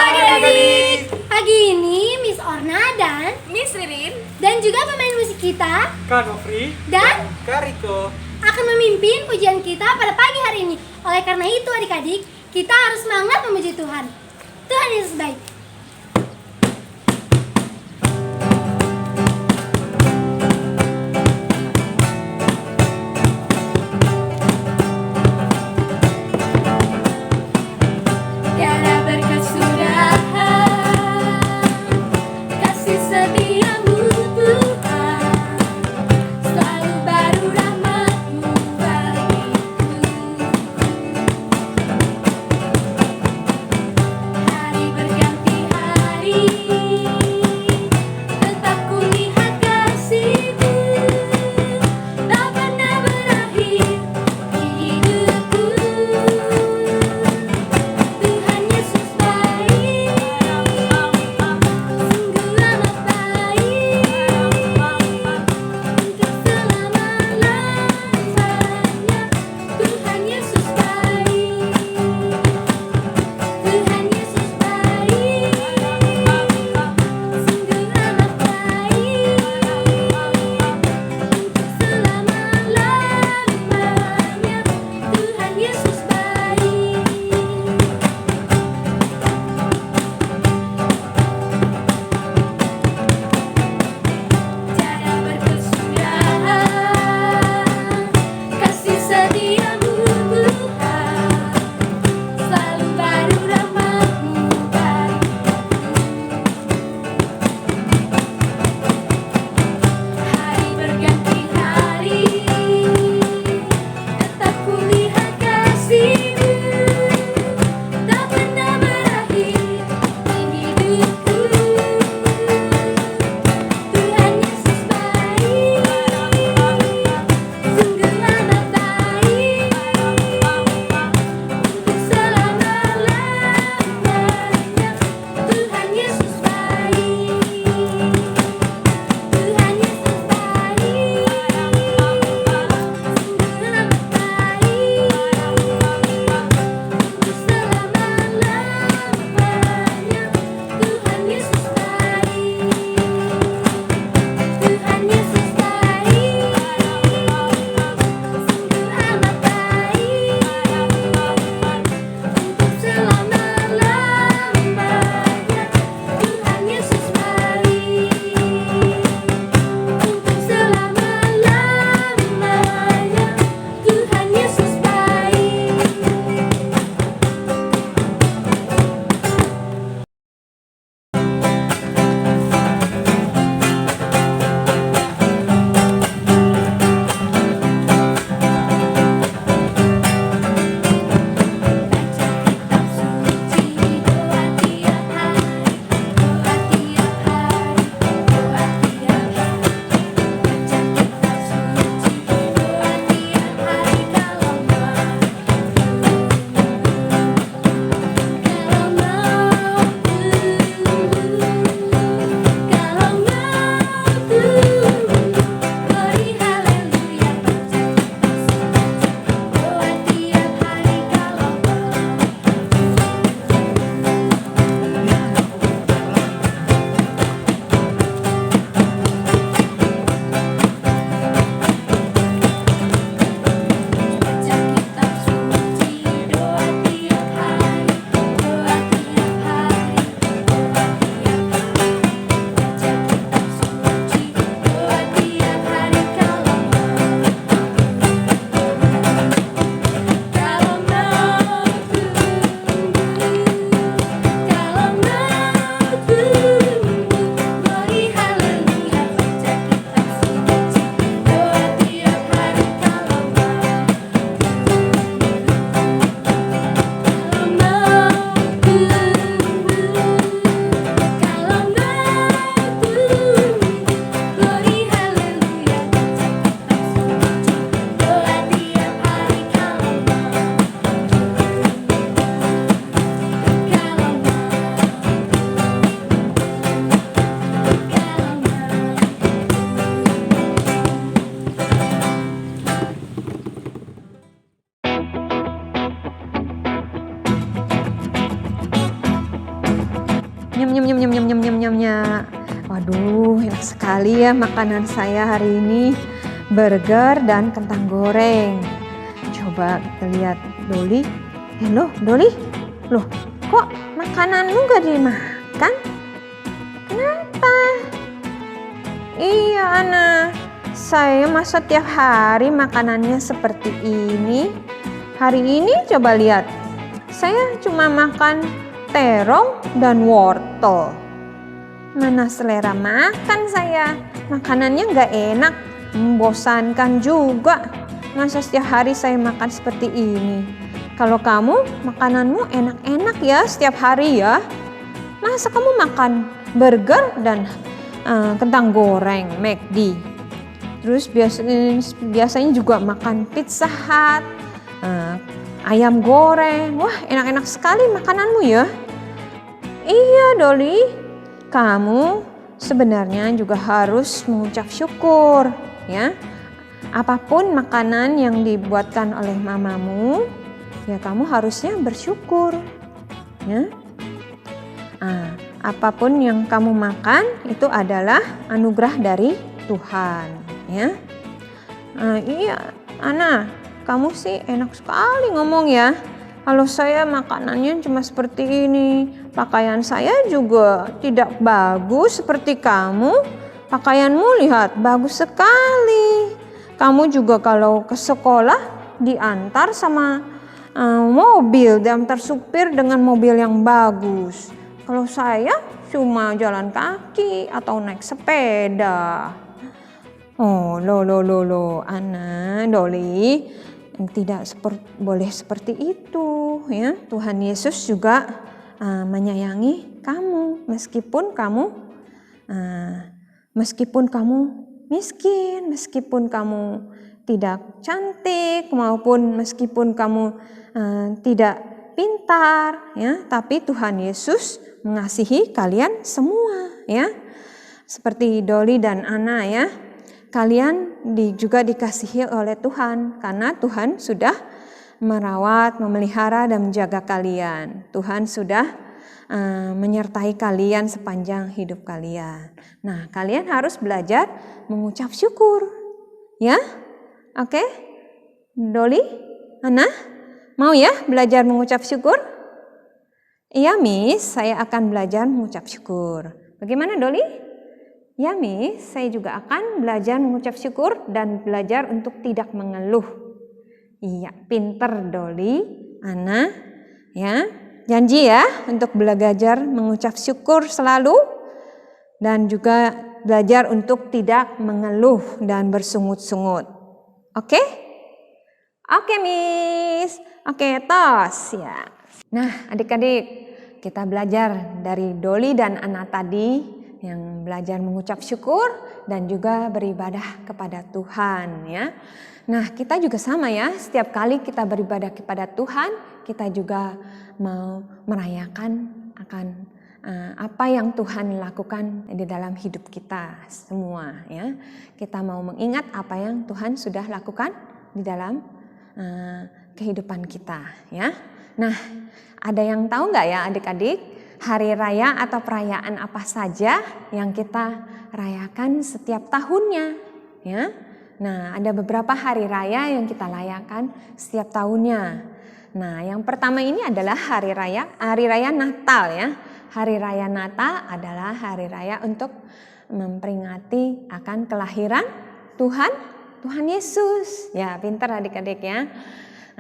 adik-adik. Pagi ini Miss Orna dan Miss Ririn dan juga pemain musik kita Kak Nofri dan Kak Riko akan memimpin pujian kita pada pagi hari ini. Oleh karena itu adik-adik, kita harus semangat memuji Tuhan. Tuhan Yesus baik. Tiada berkat sudahan, kasih setiamu Tuhan, selalu baru rahmat-Mu bagiku. Hari berganti Nyam nyam nyam nyam nyam nyam nyam nyam nyam. Waduh, enak sekali ya makanan saya hari ini. Burger dan kentang goreng. Coba kita lihat Doli. Loh Doli, loh kok makananmu gak dimakan? Kenapa? Iya Ana, saya masa tiap hari makanannya seperti ini. Hari ini coba lihat, saya cuma makan terong dan wortel. Mana selera makan saya, makanannya gak enak, membosankan juga. Masa setiap hari saya makan seperti ini. Kalau kamu makananmu enak-enak ya setiap hari ya. Masa kamu makan burger dan kentang goreng McD. Terus biasanya juga makan Pizza Hut, ayam goreng. Wah, enak-enak sekali makananmu ya. Iya Doli, kamu sebenarnya juga harus mengucap syukur ya. Apapun makanan yang dibuatkan oleh mamamu, ya kamu harusnya bersyukur ya. Apapun yang kamu makan itu adalah anugerah dari Tuhan ya. Iya Ana, kamu sih enak sekali ngomong ya. Kalau saya makanannya cuma seperti ini, pakaian saya juga tidak bagus seperti kamu. Pakaianmu lihat bagus sekali. Kamu juga kalau ke sekolah diantar sama mobil, diantar supir dengan mobil yang bagus. Kalau saya cuma jalan kaki atau naik sepeda. Oh, lo, Ana, Doli, tidak boleh seperti itu ya. Tuhan Yesus juga menyayangi kamu meskipun kamu miskin, meskipun kamu tidak cantik, maupun meskipun kamu tidak pintar ya, tapi Tuhan Yesus mengasihi kalian semua ya. Seperti Doli dan Ana ya. Kalian juga dikasihi oleh Tuhan karena Tuhan sudah merawat, memelihara dan menjaga kalian. Tuhan sudah menyertai kalian sepanjang hidup kalian. Nah, kalian harus belajar mengucap syukur. Ya? Oke? Doli? Ana? Mau ya belajar mengucap syukur? Iya, Miss, saya akan belajar mengucap syukur. Bagaimana, Doli? Ya, Miss, saya juga akan belajar mengucap syukur dan belajar untuk tidak mengeluh. Iya, pinter Doli, Ana, ya. Janji ya untuk belajar mengucap syukur selalu dan juga belajar untuk tidak mengeluh dan bersungut-sungut. Oke? Oke, Miss. Oke, tos ya. Nah, adik-adik, kita belajar dari Doli dan Ana tadi yang belajar mengucap syukur dan juga beribadah kepada Tuhan ya. Nah, kita juga sama ya, setiap kali kita beribadah kepada Tuhan, kita juga mau merayakan akan apa yang Tuhan lakukan di dalam hidup kita semua ya. Kita mau mengingat apa yang Tuhan sudah lakukan di dalam kehidupan kita ya. Nah, ada yang tahu nggak ya adik-adik, hari raya atau perayaan apa saja yang kita rayakan setiap tahunnya ya. Nah, ada beberapa hari raya yang kita rayakan setiap tahunnya. Nah, yang pertama ini adalah hari raya Natal ya. Hari raya Natal adalah hari raya untuk memperingati akan kelahiran Tuhan Yesus. Ya, pintar adik-adik ya.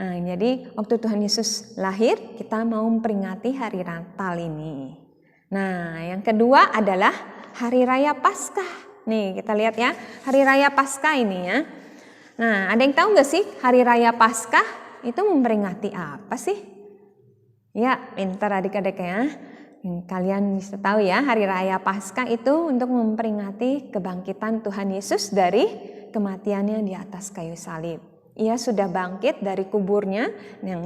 Nah, jadi waktu Tuhan Yesus lahir, kita mau memperingati hari Natal ini. Nah, yang kedua adalah hari raya Paskah. Nih, kita lihat ya, hari raya Paskah ini ya. Nah, ada yang tahu nggak sih hari raya Paskah itu memperingati apa sih? Ya, pintar adik-adik ya. Kalian bisa tahu ya, hari raya Paskah itu untuk memperingati kebangkitan Tuhan Yesus dari kematiannya di atas kayu salib. Ia sudah bangkit dari kuburnya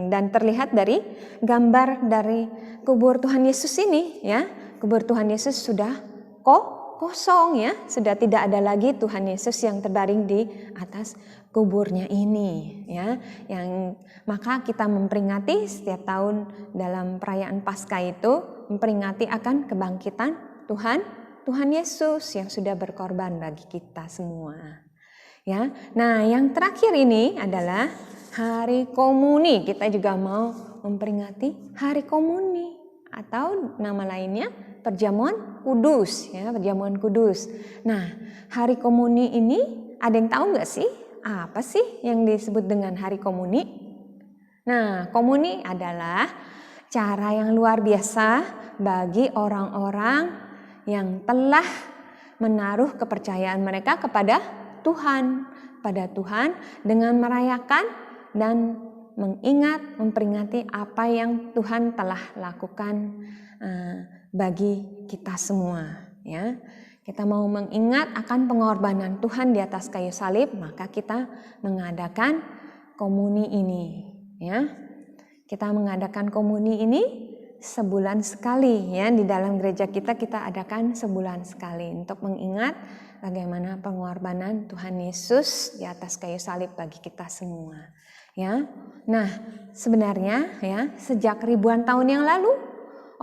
dan terlihat dari gambar dari kubur Tuhan Yesus ini ya. Kubur Tuhan Yesus sudah kosong ya, sudah tidak ada lagi Tuhan Yesus yang terbaring di atas kuburnya ini ya. Yang maka kita memperingati setiap tahun dalam perayaan Paskah itu memperingati akan kebangkitan Tuhan Yesus yang sudah berkorban bagi kita semua. Ya. Nah, yang terakhir ini adalah Hari Komuni. Kita juga mau memperingati Hari Komuni atau nama lainnya Perjamuan Kudus, ya, Perjamuan Kudus. Nah, Hari Komuni ini ada yang tahu nggak sih? Apa sih yang disebut dengan Hari Komuni? Nah, komuni adalah cara yang luar biasa bagi orang-orang yang telah menaruh kepercayaan mereka kepada Tuhan, dengan merayakan dan mengingat, memperingati apa yang Tuhan telah lakukan bagi kita semua. Ya, kita mau mengingat akan pengorbanan Tuhan di atas kayu salib, maka kita mengadakan komuni ini. Ya, kita mengadakan komuni ini sebulan sekali, ya, di dalam gereja kita adakan sebulan sekali untuk mengingat bagaimana pengorbanan Tuhan Yesus di atas kayu salib bagi kita semua, ya. Nah, sebenarnya ya sejak ribuan tahun yang lalu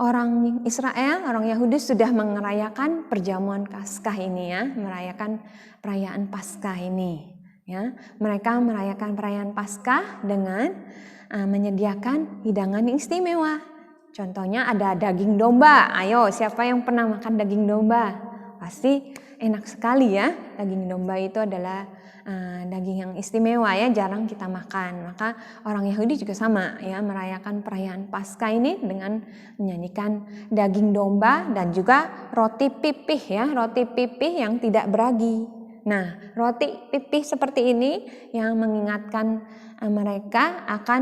orang Israel, orang Yahudi sudah merayakan perjamuan Paskah ini, ya, merayakan perayaan Paskah ini, ya. Mereka merayakan perayaan Paskah dengan menyediakan hidangan yang istimewa. Contohnya ada daging domba. Ayo, siapa yang pernah makan daging domba? Pasti enak sekali, ya. Daging domba itu adalah daging yang istimewa, ya, jarang kita makan. Maka orang Yahudi juga sama, ya, merayakan perayaan Paskah ini dengan menyanyikan daging domba dan juga roti pipih, ya, roti pipih yang tidak beragi. Nah, roti pipih seperti ini yang mengingatkan mereka akan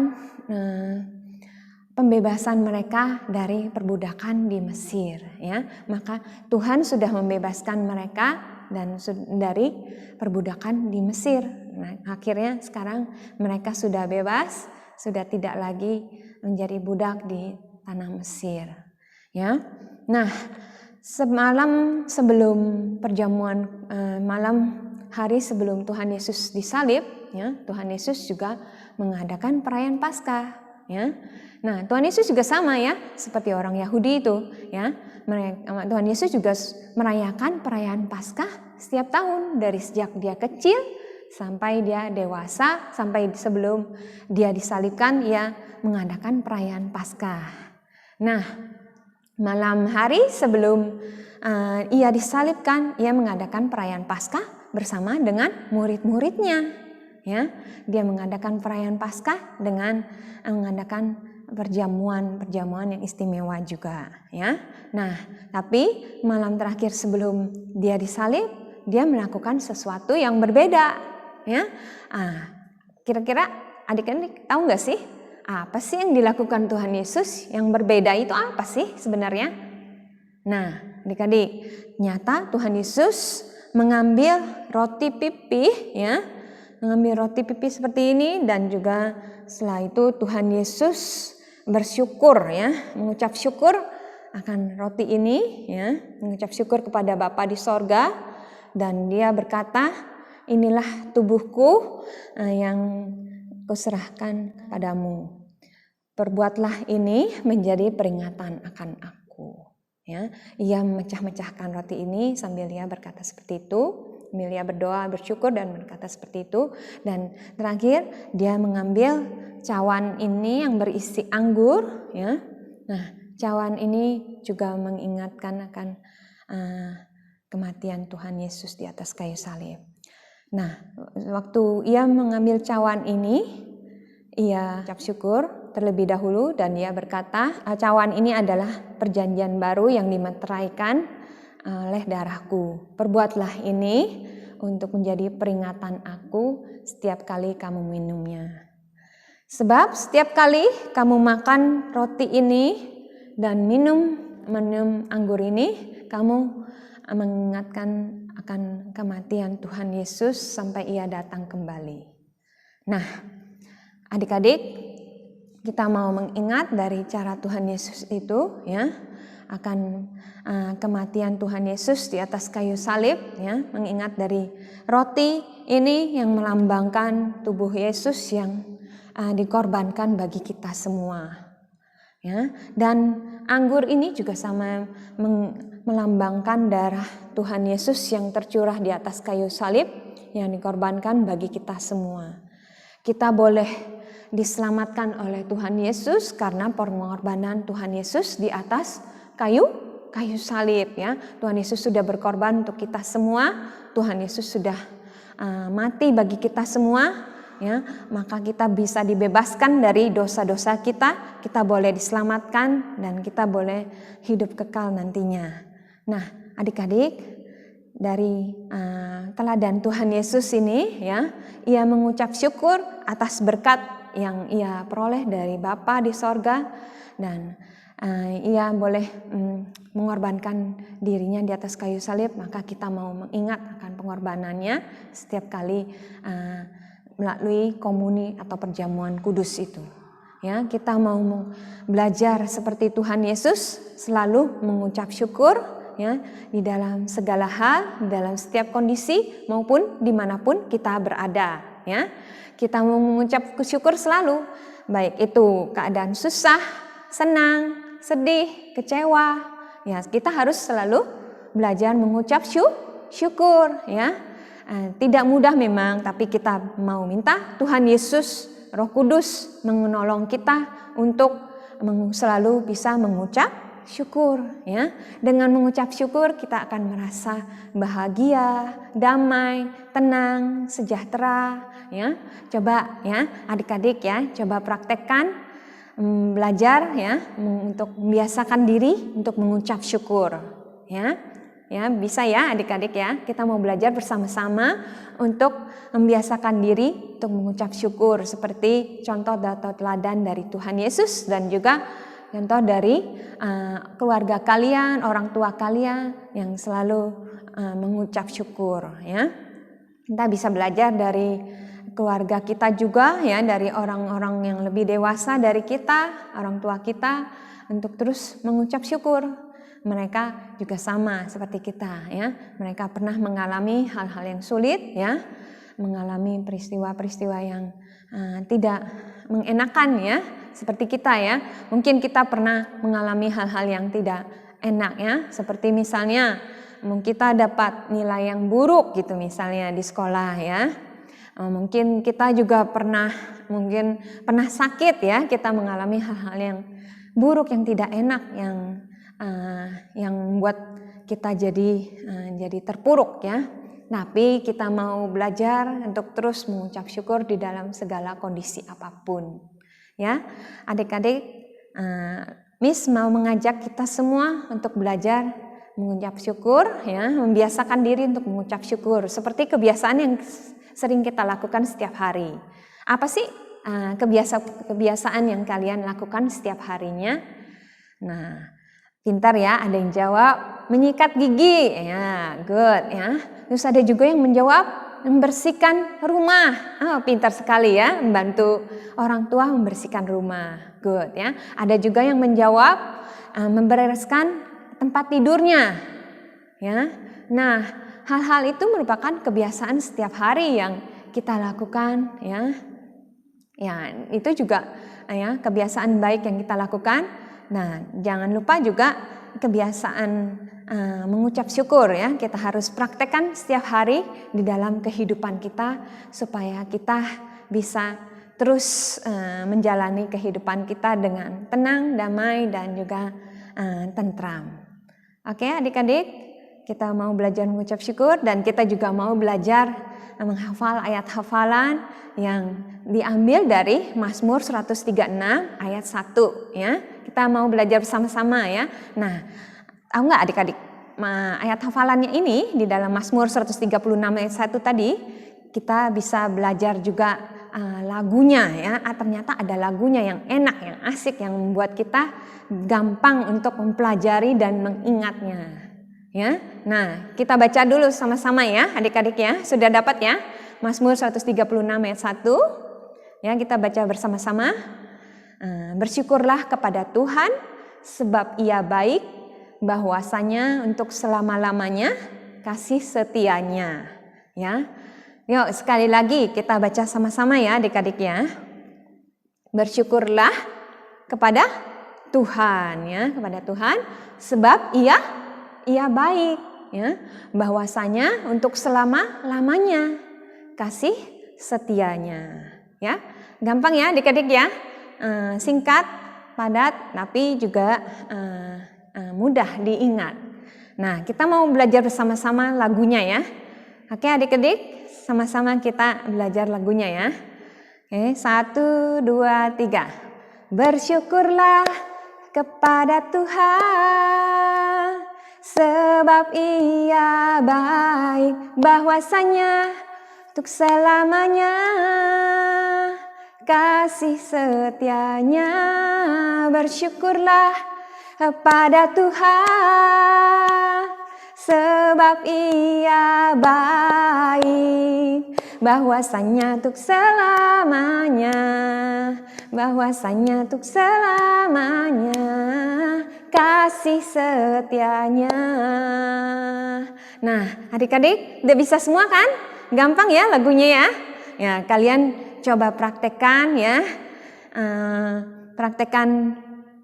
pembebasan mereka dari perbudakan di Mesir, ya. Maka Tuhan sudah membebaskan mereka dan dari perbudakan di Mesir. Nah, akhirnya sekarang mereka sudah bebas, sudah tidak lagi menjadi budak di tanah Mesir, ya. Nah, semalam sebelum perjamuan, malam hari sebelum Tuhan Yesus disalib, ya, Tuhan Yesus juga mengadakan perayaan Paskah, ya. Nah, Tuhan Yesus juga sama, ya, seperti orang Yahudi itu, ya. Tuhan Yesus juga merayakan perayaan Paskah setiap tahun dari sejak dia kecil sampai dia dewasa, sampai sebelum dia disalibkan, ia mengadakan perayaan Paskah. Nah, malam hari sebelum ia disalibkan, ia mengadakan perayaan Paskah bersama dengan murid-muridnya, ya. Dia mengadakan perayaan Paskah dengan mengadakan perjamuan yang istimewa juga, ya. Nah, tapi malam terakhir sebelum dia disalib, dia melakukan sesuatu yang berbeda, ya. Kira-kira adik-adik tahu nggak sih apa sih yang dilakukan Tuhan Yesus yang berbeda itu apa sih sebenarnya? Nah, adik-adik, nyata Tuhan Yesus mengambil roti pipih, ya, mengambil roti pipih seperti ini, dan juga setelah itu Tuhan Yesus bersyukur, ya, mengucap syukur akan roti ini, ya, mengucap syukur kepada Bapa di sorga, dan dia berkata, inilah tubuhku yang kuserahkan kepadamu. Perbuatlah ini menjadi peringatan akan aku. Ya, ia memecah-mecahkan roti ini sambil dia berkata seperti itu, sambil dia berdoa, bersyukur dan berkata seperti itu. Dan terakhir dia mengambil cawan ini yang berisi anggur, ya. Nah, cawan ini juga mengingatkan akan kematian Tuhan Yesus di atas kayu salib. Nah, waktu ia mengambil cawan ini, ia ucap syukur terlebih dahulu dan ia berkata, cawan ini adalah perjanjian baru yang dimeteraikan oleh darahku. Perbuatlah ini untuk menjadi peringatan aku setiap kali kamu minumnya. Sebab setiap kali kamu makan roti ini dan minum anggur ini, kamu mengingatkan akan kematian Tuhan Yesus sampai ia datang kembali. Nah, adik-adik, kita mau mengingat dari cara Tuhan Yesus itu, ya, akan kematian Tuhan Yesus di atas kayu salib, ya, mengingat dari roti ini yang melambangkan tubuh Yesus yang dikorbankan bagi kita semua. Ya, dan anggur ini juga sama melambangkan darah Tuhan Yesus yang tercurah di atas kayu salib yang dikorbankan bagi kita semua. Kita boleh diselamatkan oleh Tuhan Yesus karena pengorbanan Tuhan Yesus di atas kayu salib ya. Tuhan Yesus sudah berkorban untuk kita semua. Tuhan Yesus sudah mati bagi kita semua. Ya, maka kita bisa dibebaskan dari dosa-dosa kita boleh diselamatkan dan kita boleh hidup kekal nantinya. Nah, adik-adik, dari teladan Tuhan Yesus ini ya, ia mengucap syukur atas berkat yang ia peroleh dari Bapa di sorga dan ia boleh mengorbankan dirinya di atas kayu salib, maka kita mau mengingat akan pengorbanannya setiap kali melalui komuni atau perjamuan kudus itu. Ya, kita mau belajar seperti Tuhan Yesus, selalu mengucap syukur ya di dalam segala hal, di dalam setiap kondisi maupun dimanapun kita berada. Ya, kita mau mengucap syukur selalu, baik itu keadaan susah, senang, sedih, kecewa. Ya, kita harus selalu belajar mengucap syukur. Ya. Tidak mudah memang, tapi kita mau minta Tuhan Yesus, Roh Kudus menolong kita untuk selalu bisa mengucap syukur ya. Dengan mengucap syukur kita akan merasa bahagia, damai, tenang, sejahtera ya. Coba ya adik-adik ya, coba praktekkan belajar ya untuk membiasakan diri untuk mengucap syukur ya. Ya, bisa ya adik-adik ya. Kita mau belajar bersama-sama untuk membiasakan diri untuk mengucap syukur seperti contoh atau teladan dari Tuhan Yesus dan juga contoh dari keluarga kalian, orang tua kalian yang selalu mengucap syukur ya. Kita bisa belajar dari keluarga kita juga ya, dari orang-orang yang lebih dewasa dari kita, orang tua kita untuk terus mengucap syukur. Mereka juga sama seperti kita ya. Mereka pernah mengalami hal-hal yang sulit ya, mengalami peristiwa-peristiwa yang tidak mengenakan ya, seperti kita ya. Mungkin kita pernah mengalami hal-hal yang tidak enak ya, seperti misalnya kita dapat nilai yang buruk gitu misalnya di sekolah ya. Mungkin kita juga pernah sakit ya, kita mengalami hal-hal yang buruk yang tidak enak yang membuat kita jadi terpuruk ya. Tapi kita mau belajar untuk terus mengucap syukur di dalam segala kondisi apapun. Ya, adik-adik, Miss mau mengajak kita semua untuk belajar mengucap syukur ya, membiasakan diri untuk mengucap syukur seperti kebiasaan yang sering kita lakukan setiap hari. Apa sih kebiasaan yang kalian lakukan setiap harinya? Nah, pintar ya, ada yang jawab menyikat gigi, ya good ya. Terus ada juga yang menjawab membersihkan rumah, pintar sekali ya, membantu orang tua membersihkan rumah, good ya. Ada juga yang menjawab membereskan tempat tidurnya, ya. Nah, hal-hal itu merupakan kebiasaan setiap hari yang kita lakukan, ya. Ya, itu juga ya kebiasaan baik yang kita lakukan. Nah, jangan lupa juga kebiasaan mengucap syukur ya. Kita harus praktekkan setiap hari di dalam kehidupan kita supaya kita bisa terus menjalani kehidupan kita dengan tenang, damai dan juga tentram. Oke, adik-adik, kita mau belajar mengucap syukur dan kita juga mau belajar menghafal ayat hafalan yang diambil dari Mazmur 136 ayat 1 ya. Kita mau belajar bersama-sama ya. Nah, tahu nggak adik-adik, ayat hafalannya ini di dalam Mazmur 136 ayat 1 tadi, kita bisa belajar juga lagunya ya. Ternyata ada lagunya yang enak, yang asik, yang membuat kita gampang untuk mempelajari dan mengingatnya. Ya. Nah, kita baca dulu sama-sama ya, adik-adik ya. Sudah dapat ya? Mazmur 136 ayat 1. Ya, kita baca bersama-sama. Bersyukurlah kepada Tuhan sebab Ia baik, bahwasanya untuk selama-lamanya kasih setianya. Ya. Yuk, sekali lagi kita baca sama-sama ya, adik-adik ya. Bersyukurlah kepada Tuhan ya, kepada Tuhan sebab ia baik ya, bahwasanya untuk selama-lamanya kasih setianya ya. Gampang ya adik-adik ya, singkat, padat, tapi juga mudah diingat. Nah, kita mau belajar bersama-sama lagunya ya. Oke adik-adik, sama-sama kita belajar lagunya ya. Oke, 1, 2, 3. Bersyukurlah kepada Tuhan, sebab Ia baik, bahwasanya untuk selamanya kasih setianya. Bersyukurlah kepada Tuhan, sebab Ia baik, bahwasanya untuk selamanya, bahwasanya untuk selamanya kasih setianya. Nah, adik-adik udah bisa semua kan? Gampang ya lagunya ya. Ya, kalian coba praktekkan ya. Praktekkan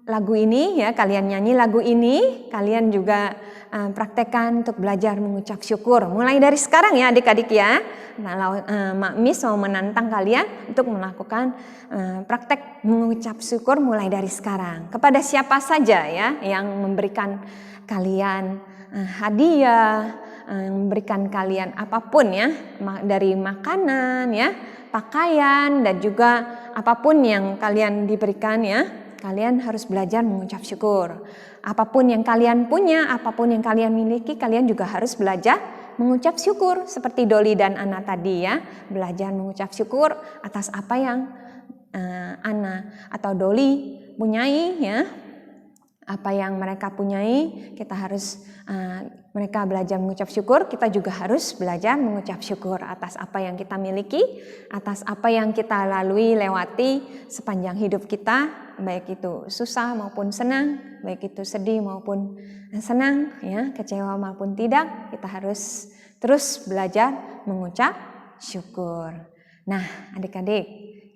lagu ini ya, kalian nyanyi lagu ini, kalian juga praktekkan untuk belajar mengucap syukur. Mulai dari sekarang ya adik-adik ya. Mak Miss mau menantang kalian untuk melakukan praktek mengucap syukur mulai dari sekarang. Kepada siapa saja ya yang memberikan kalian hadiah, memberikan kalian apapun ya, dari makanan ya, pakaian dan juga apapun yang kalian diberikan ya. Kalian harus belajar mengucap syukur. Apapun yang kalian punya, apapun yang kalian miliki, kalian juga harus belajar mengucap syukur. Seperti Doli dan Ana tadi ya, belajar mengucap syukur atas apa yang Ana atau Doli punyai ya. Apa yang mereka punyai, kita harus mereka belajar mengucap syukur, kita juga harus belajar mengucap syukur atas apa yang kita miliki, atas apa yang kita lalui, lewati sepanjang hidup kita, baik itu susah maupun senang, baik itu sedih maupun senang, ya, kecewa maupun tidak, kita harus terus belajar mengucap syukur. Nah, adik-adik,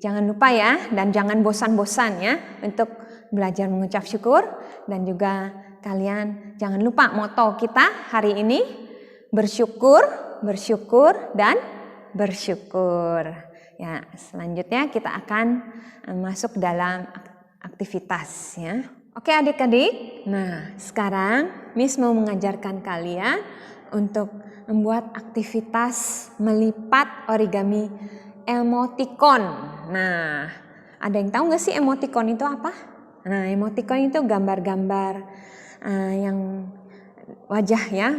jangan lupa ya, dan jangan bosan-bosan ya untuk belajar mengucap syukur, dan juga kalian jangan lupa moto kita hari ini, bersyukur, bersyukur, dan bersyukur. Ya, selanjutnya kita akan masuk dalam aktivitas ya. Oke adik-adik, nah sekarang Miss mau mengajarkan kalian untuk membuat aktivitas melipat origami emoticon. Nah, ada yang tahu nggak sih emoticon itu apa? Nah, emoticon itu gambar-gambar yang wajah ya,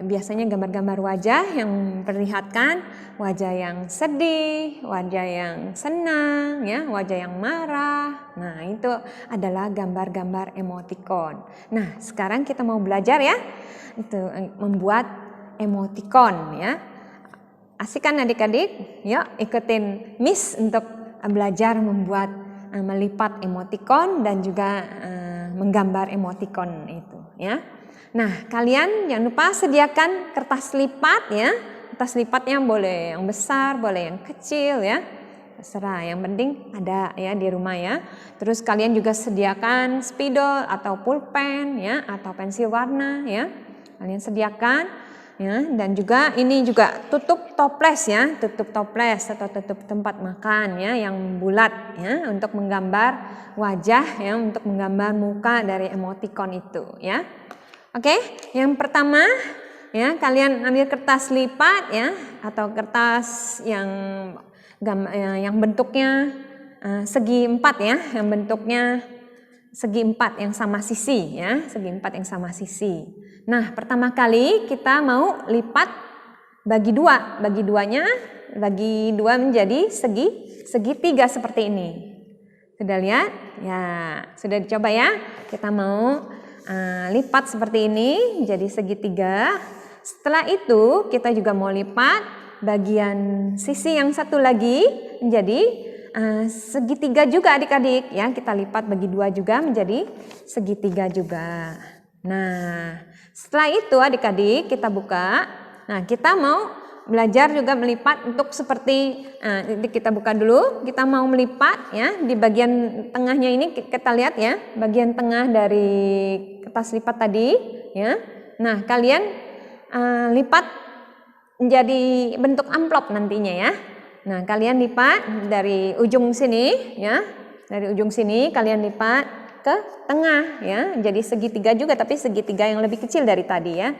biasanya gambar-gambar wajah yang memperlihatkan wajah yang sedih, wajah yang senang, ya, wajah yang marah. Nah, itu adalah gambar-gambar emoticon. Nah, sekarang kita mau belajar ya, itu membuat emoticon ya. Asik kan adik-adik? Yuk ikutin Miss untuk belajar membuat melipat emoticon dan juga menggambar emoticon itu ya. Nah, kalian jangan lupa sediakan kertas lipat ya. Kertas lipatnya boleh yang besar, boleh yang kecil ya. Terserah, yang penting ada ya di rumah ya. Terus kalian juga sediakan spidol atau pulpen ya, atau pensil warna ya. Kalian sediakan ya, dan juga ini juga tutup toples ya, tutup toples atau tutup tempat makan ya yang bulat ya, untuk menggambar wajah ya, untuk menggambar muka dari emoticon itu ya. Oke, yang pertama ya, kalian ambil kertas lipat ya, atau kertas yang bentuknya segi 4 ya, yang bentuknya segi 4 yang sama sisi ya, segi 4 yang sama sisi. Nah, pertama kali kita mau lipat bagi 2, bagi 2 menjadi segi 3 seperti ini. Sudah lihat? Ya, sudah dicoba ya. Kita mau lipat seperti ini jadi segi 3. Setelah itu kita juga mau lipat bagian sisi yang satu lagi menjadi segi 3 juga adik-adik ya. Kita lipat bagi 2 juga menjadi segi 3 juga. Nah, setelah itu adik-adik kita buka. Nah, kita mau belajar juga melipat untuk seperti kita buka dulu, kita mau melipat ya di bagian tengahnya ini kita lihat ya, bagian tengah dari kertas lipat tadi ya. Nah, kalian lipat menjadi bentuk amplop nantinya ya. Nah, kalian lipat dari ujung sini ya. Dari ujung sini kalian lipat ke tengah ya. Jadi segitiga juga tapi segitiga yang lebih kecil dari tadi ya.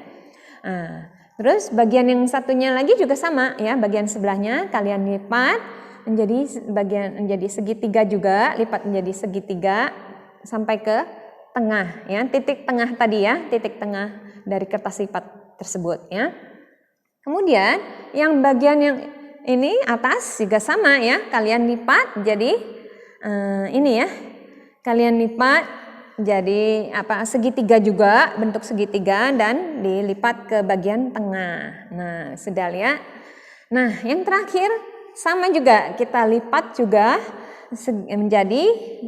Terus bagian yang satunya lagi juga sama ya, bagian sebelahnya kalian lipat menjadi segitiga juga, lipat menjadi segitiga sampai ke tengah ya, titik tengah tadi ya, titik tengah dari kertas lipat tersebut ya. Kemudian yang bagian yang ini atas juga sama ya, kalian lipat jadi ini ya, kalian lipat jadi segitiga juga, bentuk segitiga dan dilipat ke bagian tengah. Nah, sudah lihat. Nah, yang terakhir sama juga, kita lipat juga menjadi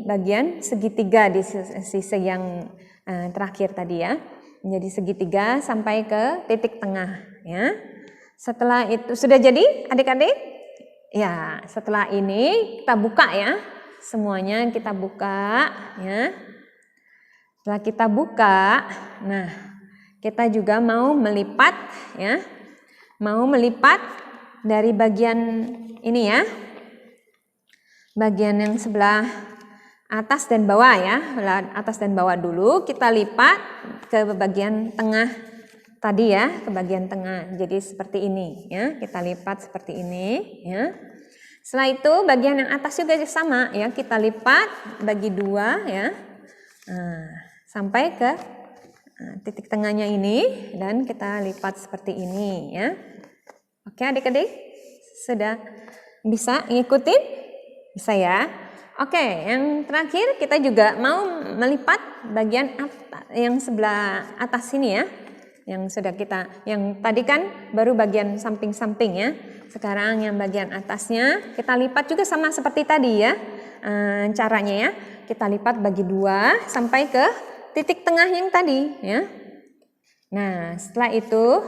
bagian segitiga di sisi yang terakhir tadi ya. Menjadi segitiga sampai ke titik tengah ya. Setelah itu sudah jadi adik-adik? Ya, setelah ini kita buka ya. Semuanya kita buka ya. Setelah kita buka, nah kita juga mau melipat ya, mau melipat dari bagian ini ya, bagian yang sebelah atas dan bawah ya, atas dan bawah dulu kita lipat ke bagian tengah tadi ya, ke bagian tengah. Jadi seperti ini ya, kita lipat seperti ini ya. Setelah itu bagian yang atas juga sama ya, kita lipat bagi dua ya. Sampai ke titik tengahnya ini dan kita lipat seperti ini ya. Oke adik-adik, sudah bisa ngikutin? Bisa ya? Oke, yang terakhir kita juga mau melipat bagian yang sebelah atas ini ya. Yang sudah yang tadi kan baru bagian samping-samping ya. Sekarang yang bagian atasnya kita lipat juga sama seperti tadi ya. Caranya ya, kita lipat bagi dua sampai ke titik tengah yang tadi ya. Nah, setelah itu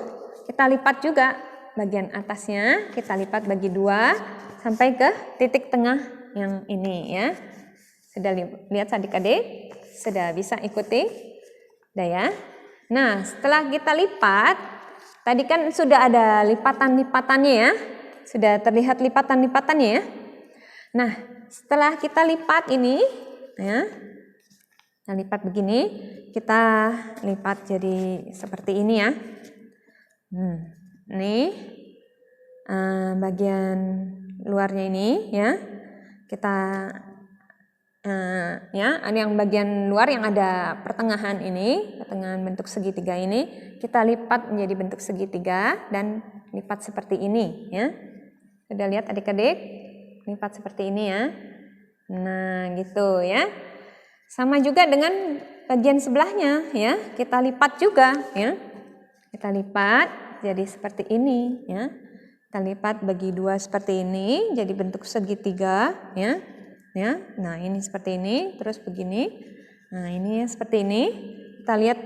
kita lipat juga bagian atasnya, kita lipat bagi dua sampai ke titik tengah yang ini ya. Sudah lihat adik-adik? Sudah bisa ikuti? Sudah ya? Nah, setelah kita lipat, tadi kan sudah ada lipatan-lipatannya ya. Sudah terlihat lipatan-lipatannya ya. Nah, setelah kita lipat ini ya, nah, lipat begini, kita lipat jadi seperti ini ya. Ini bagian luarnya ini ya. Kita ya, ada yang bagian luar yang ada pertengahan ini, pertengahan bentuk segitiga ini, kita lipat menjadi bentuk segitiga dan lipat seperti ini ya. Sudah lihat adik-adik? Lipat seperti ini ya. Nah, gitu ya. Sama juga dengan bagian sebelahnya ya, kita lipat juga ya. Kita lipat jadi seperti ini ya. Kita lipat bagi dua seperti ini jadi bentuk segitiga ya. Ya. Nah, ini seperti ini, terus begini. Nah, ini seperti ini. Kita lihat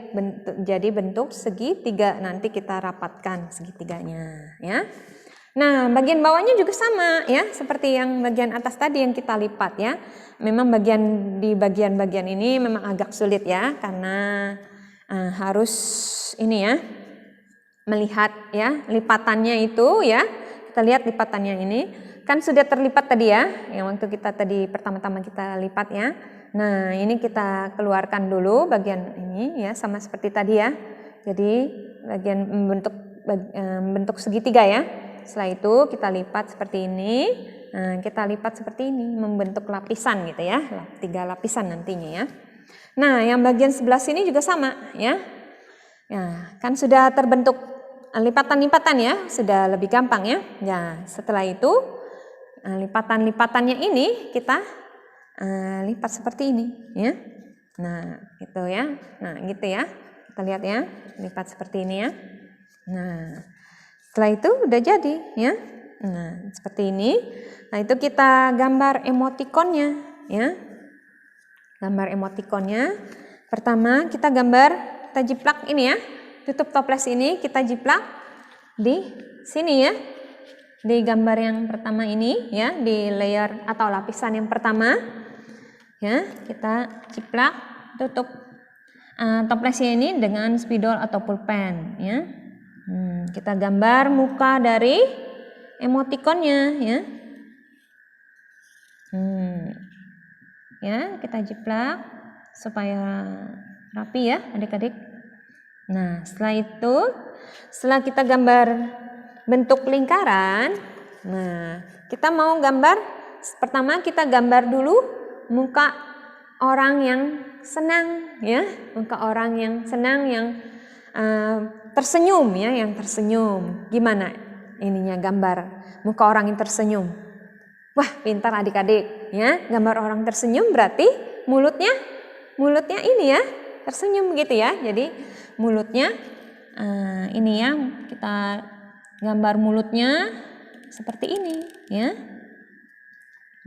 jadi bentuk segitiga, nanti kita rapatkan segitiganya ya. Nah, bagian bawahnya juga sama ya, seperti yang bagian atas tadi yang kita lipat ya. Memang di bagian-bagian ini memang agak sulit ya, karena harus ini ya, melihat ya lipatannya itu ya. Kita lihat lipatannya ini, kan sudah terlipat tadi ya, yang waktu kita tadi pertama-tama kita lipat ya. Nah, ini kita keluarkan dulu bagian ini ya, sama seperti tadi ya. Jadi bagian bentuk segitiga ya. Setelah itu kita lipat seperti ini, nah, kita lipat seperti ini, membentuk lapisan gitu ya, 3 lapisan nantinya ya. Nah, yang bagian sebelah sini juga sama ya. Ya, kan sudah terbentuk lipatan-lipatan ya, sudah lebih gampang ya. Ya, setelah itu lipatan-lipatannya ini kita lipat seperti ini ya. Nah, gitu ya. Nah, gitu ya. Kita lihat ya, lipat seperti ini ya. Nah, setelah itu udah jadi ya. Nah, seperti ini. Nah, itu kita gambar emotikonnya ya. Gambar emotikonnya. Pertama kita jiplak ini ya. Tutup toples ini kita jiplak di sini ya. Di gambar yang pertama ini ya, di layer atau lapisan yang pertama ya, kita ciplak, tutup toplesnya ini dengan spidol atau pulpen ya. Kita gambar muka dari emotikonnya ya. Ya, kita jiplak supaya rapi ya adik-adik. Nah, setelah kita gambar bentuk lingkaran, nah kita mau gambar, pertama kita gambar dulu muka orang yang senang ya, muka orang yang senang, yang tersenyum ya, yang tersenyum. Gimana ininya gambar muka orang yang tersenyum? Wah, pintar adik-adik ya. Gambar orang tersenyum berarti mulutnya ini ya, tersenyum begitu ya. Jadi mulutnya ini ya, kita gambar mulutnya seperti ini ya.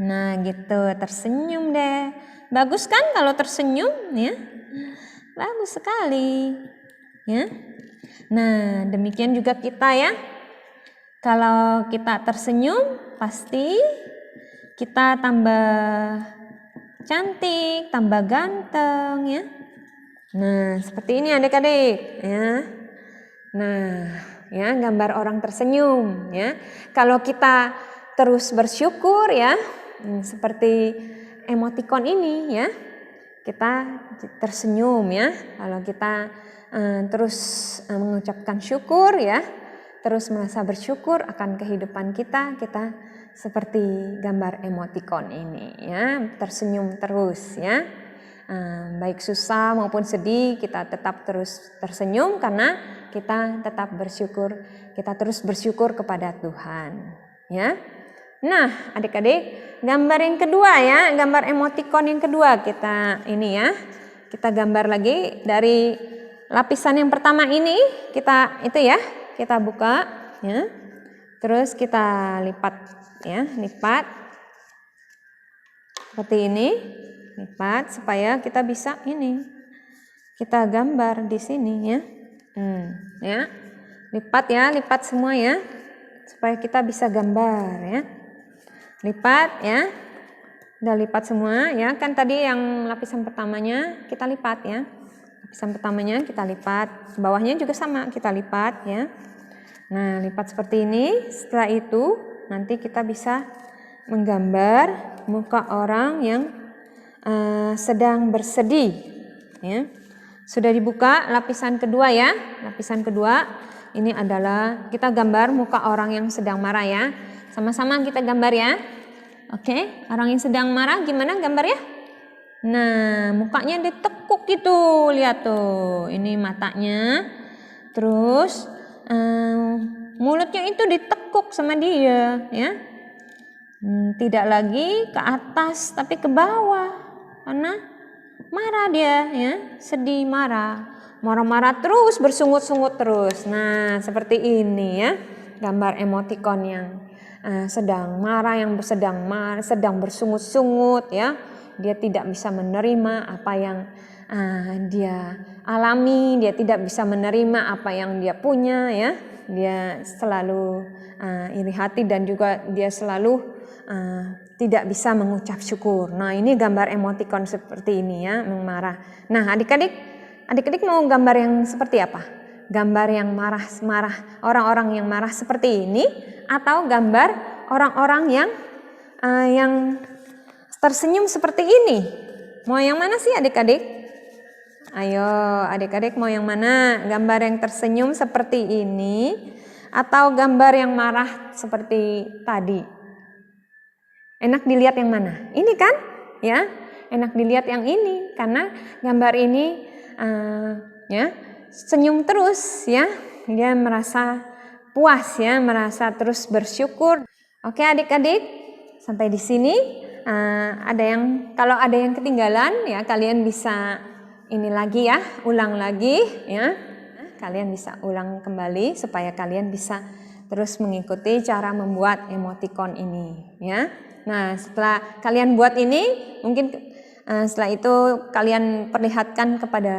Nah, gitu, tersenyum deh. Bagus kan kalau tersenyum ya? Bagus sekali ya. Nah, demikian juga kita ya. Kalau kita tersenyum pasti kita tambah cantik, tambah ganteng ya. Nah, seperti ini adik-adik ya. Nah, ya, gambar orang tersenyum ya. Kalau kita terus bersyukur ya, seperti emotikon ini ya, kita tersenyum ya. Kalau kita terus mengucapkan syukur ya, terus merasa bersyukur akan kehidupan kita seperti gambar emotikon ini ya, tersenyum terus ya. Baik susah maupun sedih, kita tetap terus tersenyum karena kita tetap bersyukur, kita terus bersyukur kepada Tuhan ya. Nah, adik-adik, gambar yang kedua ya, gambar emotikon yang kedua kita ini ya. Kita gambar lagi dari lapisan yang pertama ini, kita itu ya, kita buka ya. Terus kita lipat ya, lipat seperti ini, lipat supaya kita bisa ini, kita gambar di sini ya. Ya, lipat semua ya, supaya kita bisa gambar ya. Lipat ya, udah lipat semua ya, kan tadi yang lapisan pertamanya kita lipat ya, lapisan pertamanya kita lipat, bawahnya juga sama kita lipat ya. Nah, lipat seperti ini. Setelah itu nanti kita bisa menggambar muka orang yang sedang bersedih ya. Sudah dibuka lapisan kedua ya. Lapisan kedua ini adalah kita gambar muka orang yang sedang marah ya. Sama-sama kita gambar ya. Oke, orang yang sedang marah gimana gambarnya? Nah, mukanya ditekuk gitu, lihat tuh. Ini matanya. Terus mulutnya itu ditekuk sama dia ya. Tidak lagi ke atas tapi ke bawah, karena marah dia ya, sedih, marah terus, bersungut-sungut terus. Nah, seperti ini ya, gambar emotikon yang sedang marah, yang sedang bersungut-sungut ya. Dia tidak bisa menerima apa yang dia alami, dia tidak bisa menerima apa yang dia punya ya. Dia selalu iri hati dan juga dia selalu tidak bisa mengucap syukur. Nah, ini gambar emotikon seperti ini ya, marah. Nah, adik-adik mau gambar yang seperti apa? Gambar yang marah, orang-orang yang marah seperti ini, atau gambar orang-orang yang tersenyum seperti ini? Mau yang mana sih adik-adik? Ayo, adik-adik mau yang mana? Gambar yang tersenyum seperti ini atau gambar yang marah seperti tadi? Enak dilihat yang mana? Ini kan? Ya, enak dilihat yang ini karena gambar ini ya, senyum terus ya. Dia merasa puas ya, merasa terus bersyukur. Oke, adik-adik, sampai di sini kalau ada yang ketinggalan ya, kalian bisa ini lagi ya, ulang lagi ya. Kalian bisa ulang kembali supaya kalian bisa terus mengikuti cara membuat emotikon ini ya. Nah, setelah kalian buat ini, mungkin setelah itu kalian perlihatkan kepada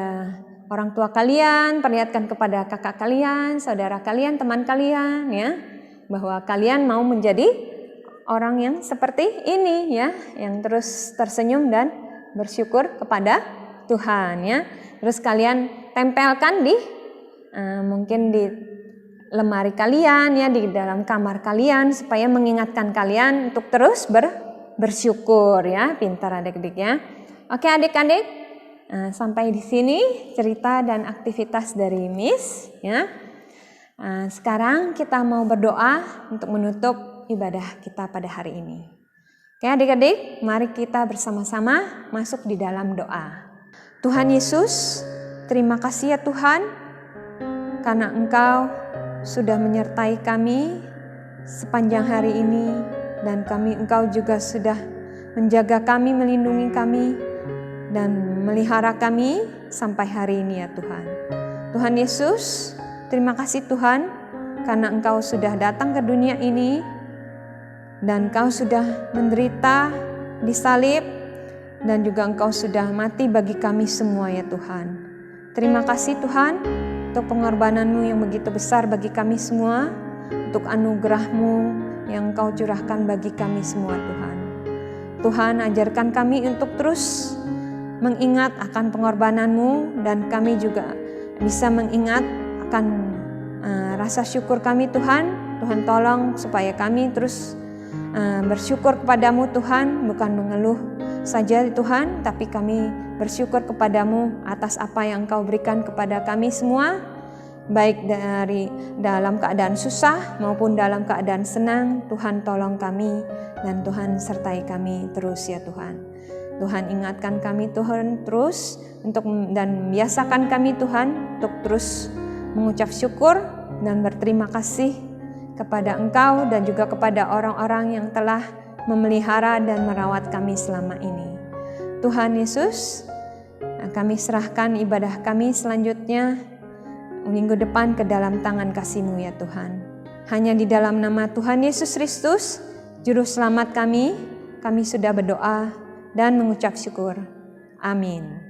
orang tua kalian, perlihatkan kepada kakak kalian, saudara kalian, teman kalian ya, bahwa kalian mau menjadi orang yang seperti ini ya, yang terus tersenyum dan bersyukur kepada Tuhan ya. Terus kalian tempelkan di mungkin di lemari kalian ya, di dalam kamar kalian, supaya mengingatkan kalian untuk terus bersyukur ya. Pintar adik-adik ya. Oke adik-adik, sampai di sini cerita dan aktivitas dari Miss ya. Sekarang kita mau berdoa untuk menutup ibadah kita pada hari ini. Oke adik-adik, mari kita bersama-sama masuk di dalam doa. Tuhan Yesus, terima kasih ya Tuhan, karena Engkau sudah menyertai kami sepanjang hari ini, dan Engkau juga sudah menjaga kami, melindungi kami, dan melihara kami sampai hari ini ya Tuhan. Tuhan Yesus, terima kasih Tuhan, karena Engkau sudah datang ke dunia ini, dan Engkau sudah menderita, disalib, dan juga Engkau sudah mati bagi kami semua ya Tuhan. Terima kasih Tuhan, untuk pengorbanan-Mu yang begitu besar bagi kami semua, untuk anugerah-Mu yang Engkau curahkan bagi kami semua Tuhan. Tuhan, ajarkan kami untuk terus mengingat akan pengorbanan-Mu, dan kami juga bisa mengingat akan rasa syukur kami Tuhan. Tuhan tolong supaya kami terus bersyukur kepadamu Tuhan, bukan mengeluh saja Tuhan, tapi kami bersyukur kepadamu atas apa yang Engkau berikan kepada kami semua, baik dari dalam keadaan susah maupun dalam keadaan senang. Tuhan tolong kami, dan Tuhan sertai kami terus ya Tuhan. Tuhan ingatkan kami Tuhan terus dan biasakan kami Tuhan untuk terus mengucap syukur dan berterima kasih kepada Engkau dan juga kepada orang-orang yang telah memelihara dan merawat kami selama ini. Tuhan Yesus, kami serahkan ibadah kami selanjutnya minggu depan ke dalam tangan kasih-Mu ya Tuhan. Hanya di dalam nama Tuhan Yesus Kristus, Juru Selamat kami sudah berdoa dan mengucap syukur. Amin.